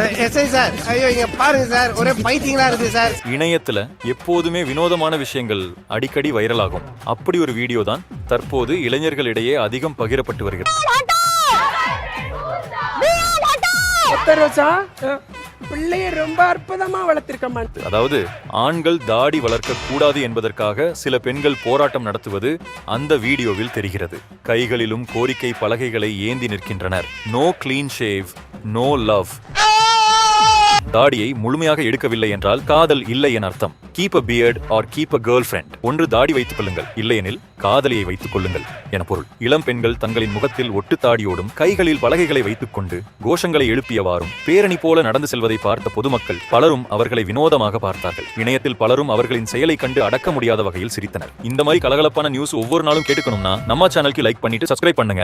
SI sir, ஐயோ இங்க பாருங்க சார், ஒரே பைத்தியங்களா இருக்கு சார். இணையத்துல எப்போதுமே வினோதமான விஷயங்கள் அடிக்கடி வைரலாகும். அப்படி ஒரு வீடியோ தான் தற்போது இளைஞர்களிடையே அதிகம் பகிரப்பட்டு வருகிறது. பிள்ளைய ரொம்ப அற்புதமா வளர்த்திருக்கமா. அதாவது ஆண்கள் தாடி வளர்க்க கூடாது என்பதற்காக சில பெண்கள் போராட்டம் நடத்துவது அந்த வீடியோவில் தெரிகிறது. கைகளிலும் கோரிக்கை பலகைகளை ஏந்தி நிற்கின்றனர். No clean shave, no love. தாடியை முழுமையாக எடுக்கவில்லை என்றால் காதல் இல்லை என அர்த்தம். Keep a beard or keep a girl friend. ஒன்று தாடி வைத்துக் கொள்ளுங்கள், இல்லையெனில் காதலியை வைத்துக் கொள்ளுங்கள் என பொருள். இளம் பெண்கள் தங்களின் முகத்தில் ஒட்டு தாடியோடும் கைகளில் பலகைகளை வைத்துக் கொண்டு கோஷங்களை எழுப்பியவாறும் பேரணி போல நடந்து செல்வதை பார்த்த பொதுமக்கள் பலரும் அவர்களை வினோதமாக பார்த்தார்கள். இணையத்தில் பலரும் அவர்களின் செயலை கண்டு அடக்க முடியாத வகையில் சிரித்தனர். இந்த மாதிரி கலகலப்பான நியூஸ் ஒவ்வொரு நாளும் கேட்டுக்கணும்னா நம்ம சேனலுக்கு லைக் பண்ணிட்டு சப்ஸ்கிரைப் பண்ணுங்க.